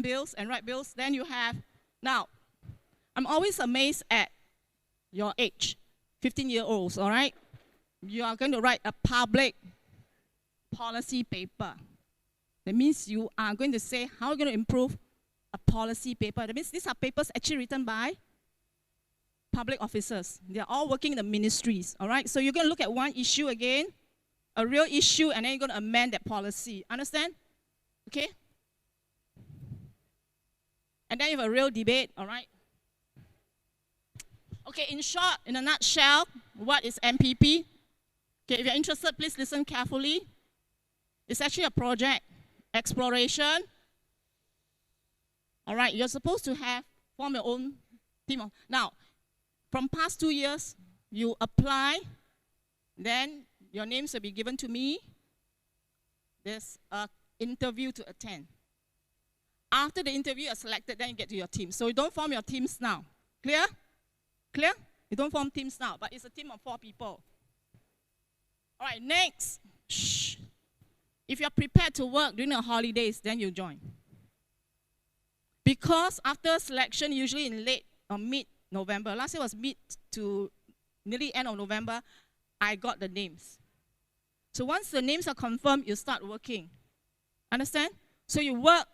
bills and write bills. Then you have, now, I'm always amazed at your age, 15-year-olds, all right? You are going to write a public policy paper. That means you are going to say how you're going to improve a policy paper. That means these are papers actually written by public officers. They're all working in the ministries, all right? So you're going to look at one issue again, a real issue, and then you're going to amend that policy. Understand? Okay? And then you have a real debate, all right? Okay, in short, in a nutshell, what is MPP? Okay, if you're interested, please listen carefully. It's actually a project, exploration. All right, you're supposed to form your own team. Now, from past 2 years, you apply, then your names will be given to me. There's an interview to attend. After the interview, you're selected, then you get to your team. So you don't form your teams now. Clear? Clear? You don't form teams now, but it's a team of 4 people. All right, next. Shh. If you're prepared to work during the holidays, then you join. Because after selection, usually in late or mid-November, last year was mid to nearly end of November, I got the names. So once the names are confirmed, you start working. Understand? So you work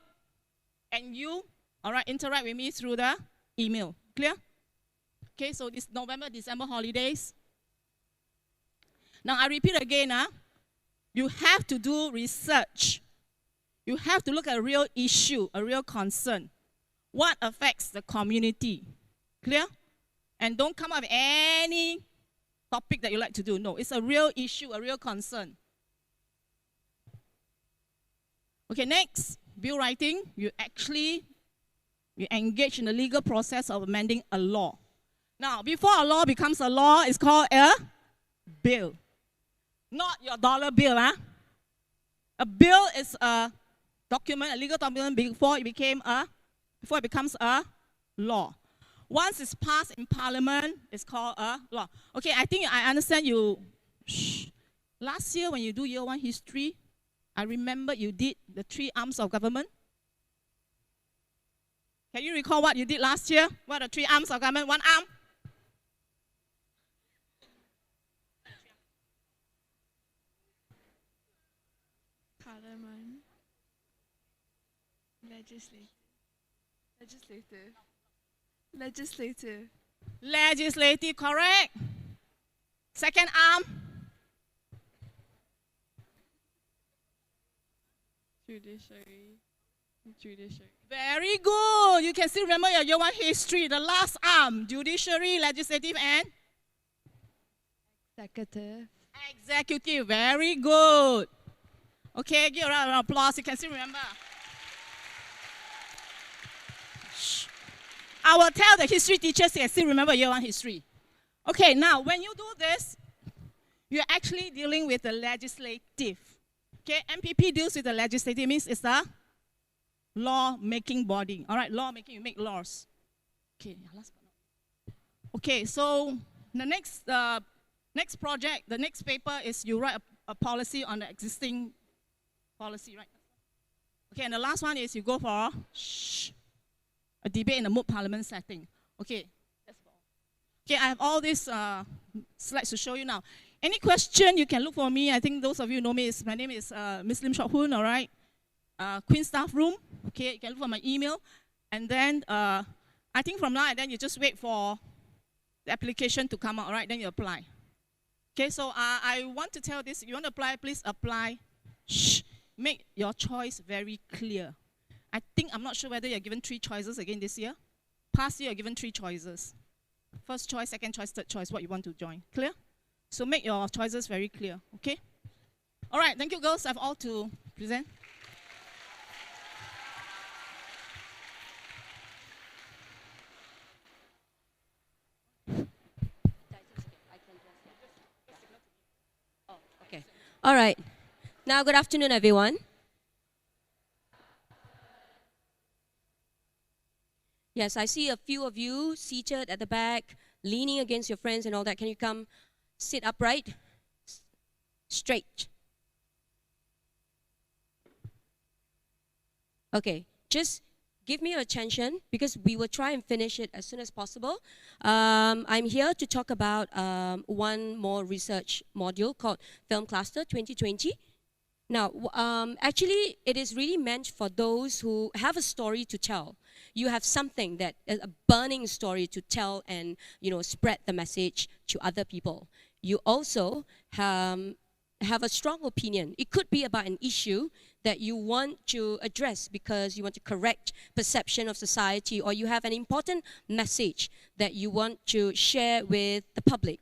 and you, all right, interact with me through the email. Clear? Okay, so this November, December holidays. Now I repeat again, you have to do research. You have to look at a real issue, a real concern. What affects the community? Clear? And don't come up with any topic that you like to do. No, it's a real issue, a real concern. Okay, next, bill writing. You engage in the legal process of amending a law. Now, before a law becomes a law, it's called a bill. Not your dollar bill, huh? A bill is a document, a legal document before it becomes a law. Once it's passed in Parliament, it's called a law. Okay, I think I understand you. Last year when you do year 1 history, I remember you did the 3 arms of government. Can you recall what you did last year? What are the 3 arms of government? 1 arm? Parliament. Legislative. Legislative, correct. Second arm? Judiciary. Very good. You can still remember your year 1 history. The last arm, judiciary, legislative, and executive. Very good. Okay, give a round of applause. You can still remember. Shh. I will tell the history teachers they can still remember year 1 history. Okay, now when you do this, you're actually dealing with the legislative. Okay, MPP deals with the legislative, means it's a law-making body. All right, law-making, you make laws. Okay, okay, so the next project, the next paper is you write a policy on the existing policy, right? Okay, and the last one is you go for a debate in a moot parliament setting. Okay, that's all. Okay, I have all these slides to show you now. Any question, you can look for me. I think those of you know me. My name is Ms. Lim Shok Hoon, all right? Queen Staff Room. Okay, you can look for my email. And then I think from now and then you just wait for the application to come out, all right? Then you apply. Okay, so I want to tell this. If you want to apply, please apply. Shh. Make your choice very clear. I'm not sure whether you're given 3 choices again this year. Past year, you're given 3 choices. First choice, second choice, third choice, what you want to join. Clear? So make your choices very clear, okay? All right, thank you, girls. I have all to present. Okay. All right. Now, good afternoon, everyone. Yes, I see a few of you seated at the back, leaning against your friends and all that. Can you come sit upright? Straight. Okay, just give me your attention because we will try and finish it as soon as possible. I'm here to talk about one more research module called Film Cluster 2020. Now, actually, it is really meant for those who have a story to tell. You have something that a burning story to tell and spread the message to other people. You also have a strong opinion. It could be about an issue that you want to address because you want to correct perception of society, or you have an important message that you want to share with the public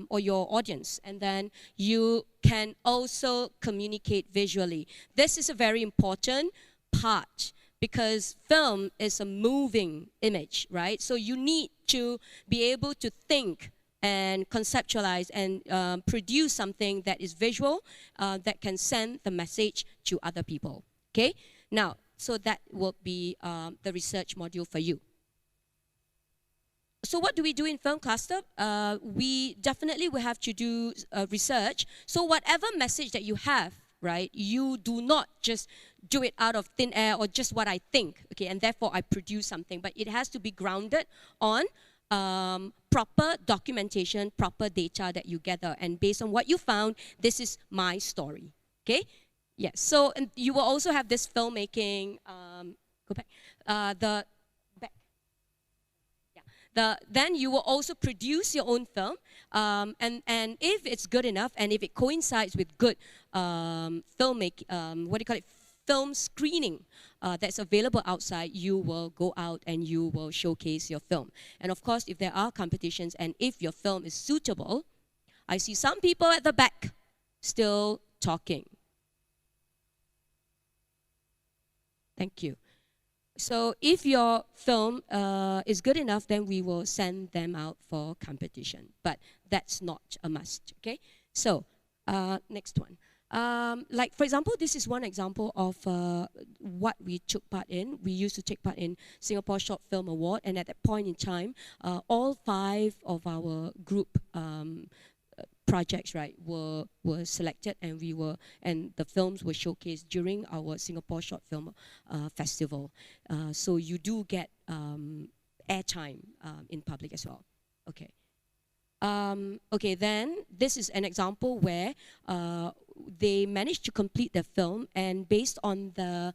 or your audience. And then you can also communicate visually. This is a very important part because film is a moving image, right? So you need to be able to think and conceptualize and produce something that is visual, that can send the message to other people, okay? Now, so that will be the research module for you. So what do we do in Film Cluster? We definitely will have to do research. So whatever message that you have, right, you do not just do it out of thin air or just what I think, okay, and therefore I produce something, but it has to be grounded on proper documentation, proper data that you gather, and based on what you found, this is my story, okay? Yes, so and you will also have this filmmaking, go back, then you will also produce your own film, and if it's good enough, and if it coincides with good film screening that's available outside, you will go out and you will showcase your film. And of course, if there are competitions and if your film is suitable, I see some people at the back still talking. Thank you. So if your film is good enough, then we will send them out for competition. But that's not a must, okay? So, next one. Like, for example, this is one example of what we took part in. We used to take part in Singapore Short Film Award, and at that point in time, all 5 of our group projects, right, were selected, and the films were showcased during our Singapore Short Film Festival. So you do get airtime in public as well. Okay. Okay, then this is an example where they managed to complete the film, and based on the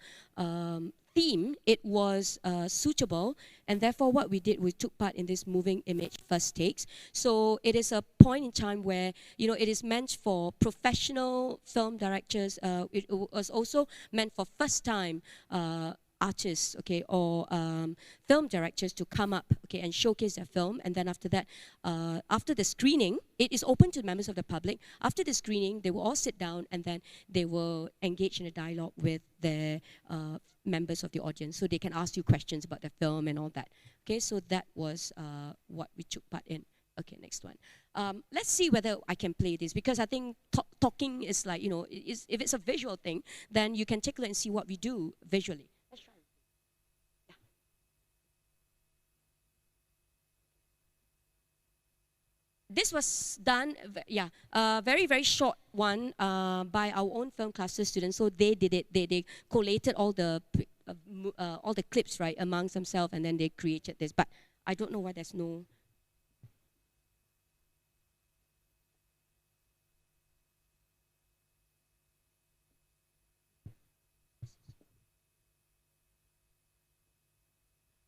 theme, it was suitable, and therefore what we did, we took part in this moving image first takes. So it is a point in time where it is meant for professional film directors. It was also meant for first time artists, okay, or film directors to come up, okay, and showcase their film. And then after that, after the screening, it is open to members of the public. After the screening, they will all sit down and then they will engage in a dialogue with their members of the audience, so they can ask you questions about the film and all that. Okay, so that was what we took part in. Okay, next one. Let's see whether I can play this, because I think talking is like, if it's a visual thing, then you can take a look and see what we do visually. Let's try. Yeah. This was done, very, very short one by our own film cluster students. So they did it, they collated all the clips, right, amongst themselves, and then they created this. But I don't know why there's no...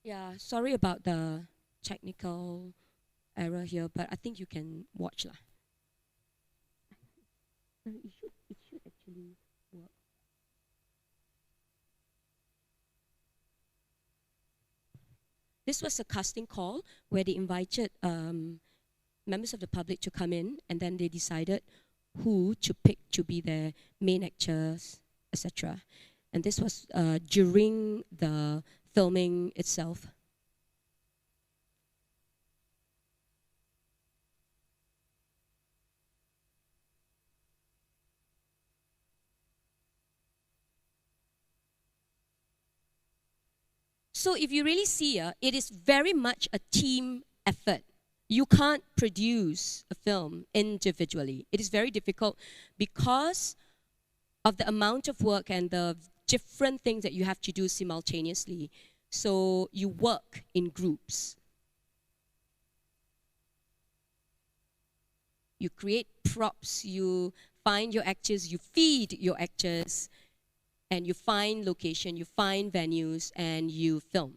Yeah, sorry about the technical error here, but I think you can watch lah. It should actually work. This was a casting call where they invited members of the public to come in, and then they decided who to pick to be their main actors, etc. And this was during the filming itself. So if you really see, it is very much a team effort. You can't produce a film individually. It is very difficult because of the amount of work and the different things that you have to do simultaneously. So you work in groups. You create props, you find your actors, you feed your actors, and you find location, you find venues, and you film.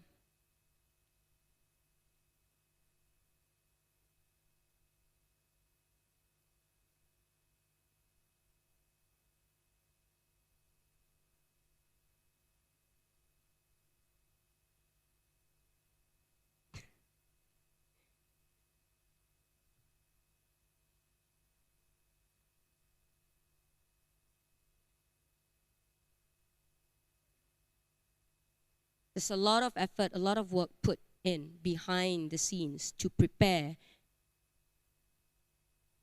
There's a lot of effort, a lot of work put in behind the scenes to prepare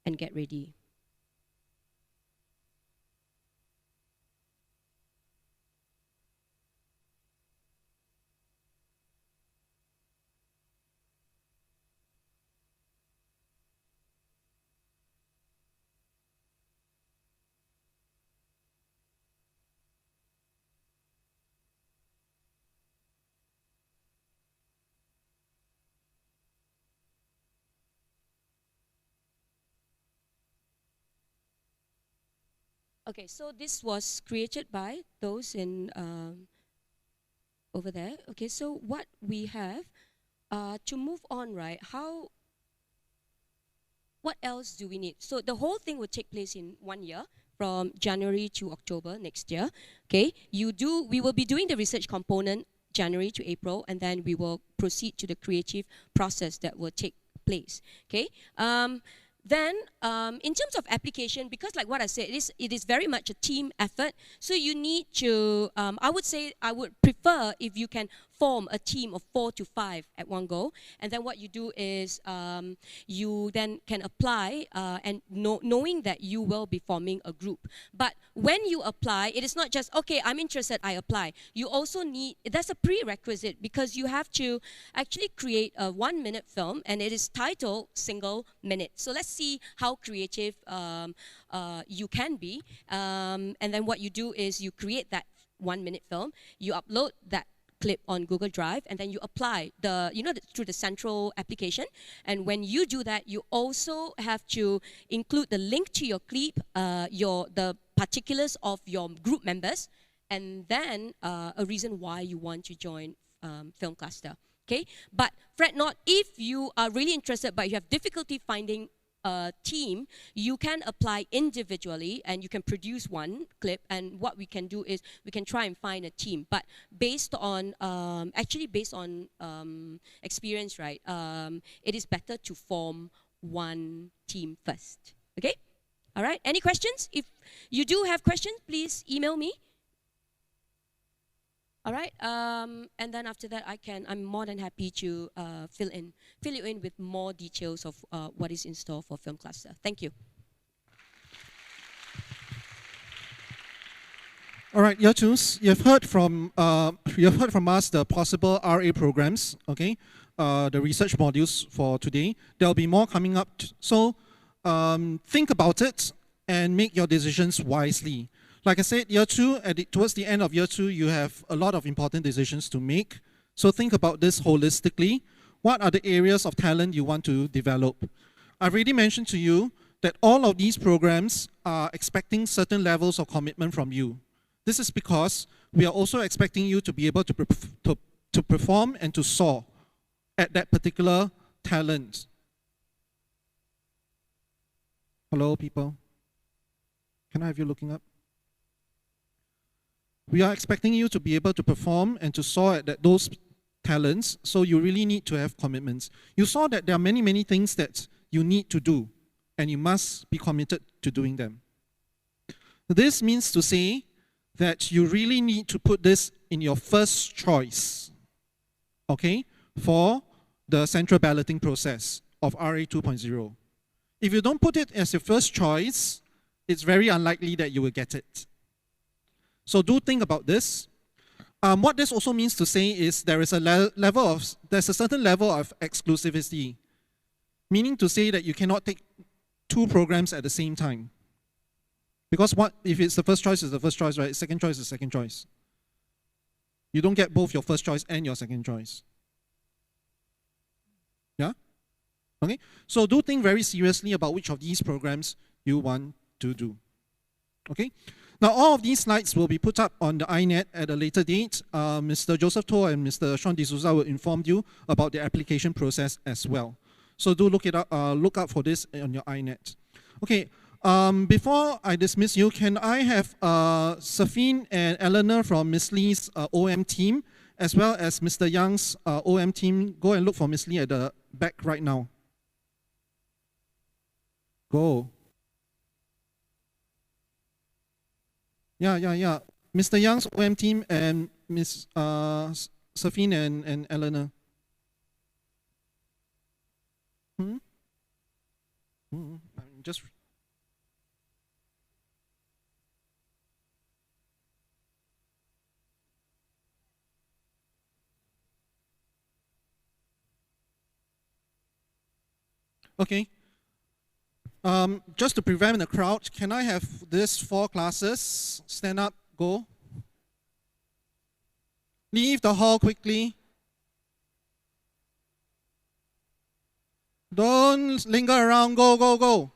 and get ready. Okay, so this was created by those in over there. Okay, so what we have to move on, right? What else do we need? So the whole thing will take place in 1 year, from January to October next year. Okay, we will be doing the research component January to April, and then we will proceed to the creative process that will take place. Okay. Then, in terms of application, because like what I said, it is very much a team effort. So you need to, I would prefer if you can form a team of 4 to 5 at one go. And then what you do is you then can apply and knowing that you will be forming a group. But when you apply, it is not just, okay, I'm interested, I apply. You also need, that's a prerequisite, because you have to actually create a 1-minute film, and it is titled Single Minute. So let's see how creative you can be. And then what you do is you create that 1-minute film, you upload that clip on Google Drive, and then you apply through the central application. And when you do that, you also have to include the link to your clip, the particulars of your group members, and then a reason why you want to join Film Cluster. Okay, but fret not, if you are really interested but you have difficulty finding a team, you can apply individually and you can produce one clip, and what we can do is we can try and find a team, but based on experience, right, it is better to form one team first. Okay, all right, any questions? If you do have questions, please email me. All right, and then after that, I'm more than happy to fill you in with more details of what is in store for Film Cluster. Thank you. All right, year twos, you've heard from us the possible RA programs. Okay, the research modules for today. There'll be more coming up. So think about it and make your decisions wisely. Like I said, year two, towards the end of year two, you have a lot of important decisions to make. So think about this holistically. What are the areas of talent you want to develop? I've already mentioned to you that all of these programs are expecting certain levels of commitment from you. This is because we are also expecting you to be able to perform and to soar at that particular talent. Hello, people. Can I have you looking up? We are expecting you to be able to perform and to soar at those talents, so you really need to have commitments. You saw that there are many, many things that you need to do, and you must be committed to doing them. This means to say that you really need to put this in your first choice, okay, for the central balloting process of RA 2.0. If you don't put it as your first choice, it's very unlikely that you will get it. So do think about this. What this also means to say is there's a certain level of exclusivity, meaning to say that you cannot take 2 programs at the same time. Because if it's the first choice, it's the first choice, right? Second choice is second choice. You don't get both your first choice and your second choice. Yeah? Okay? So do think very seriously about which of these programs you want to do. Okay? Now, all of these slides will be put up on the INET at a later date. Mr. Joseph Toh and Mr. Sean D'Souza will inform you about the application process as well. So do look out for this on your INET. Okay, before I dismiss you, can I have Safin and Eleanor from Miss Lee's OM team, as well as Mr. Young's OM team, go and look for Miss Lee at the back right now. Go. Yeah. Mr. Young's OM team and Miss Safin and Eleanor. Just. Okay. Just to prevent the crowd, can I have these 4 classes stand up, go? Leave the hall quickly. Don't linger around, go.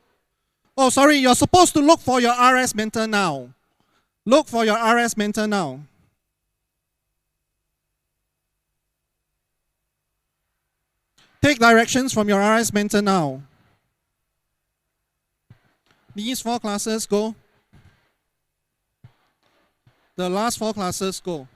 Oh, sorry, you're supposed to look for your RS mentor now. Look for your RS mentor now. Take directions from your RS mentor now. These 4 classes, go. The last 4 classes, go.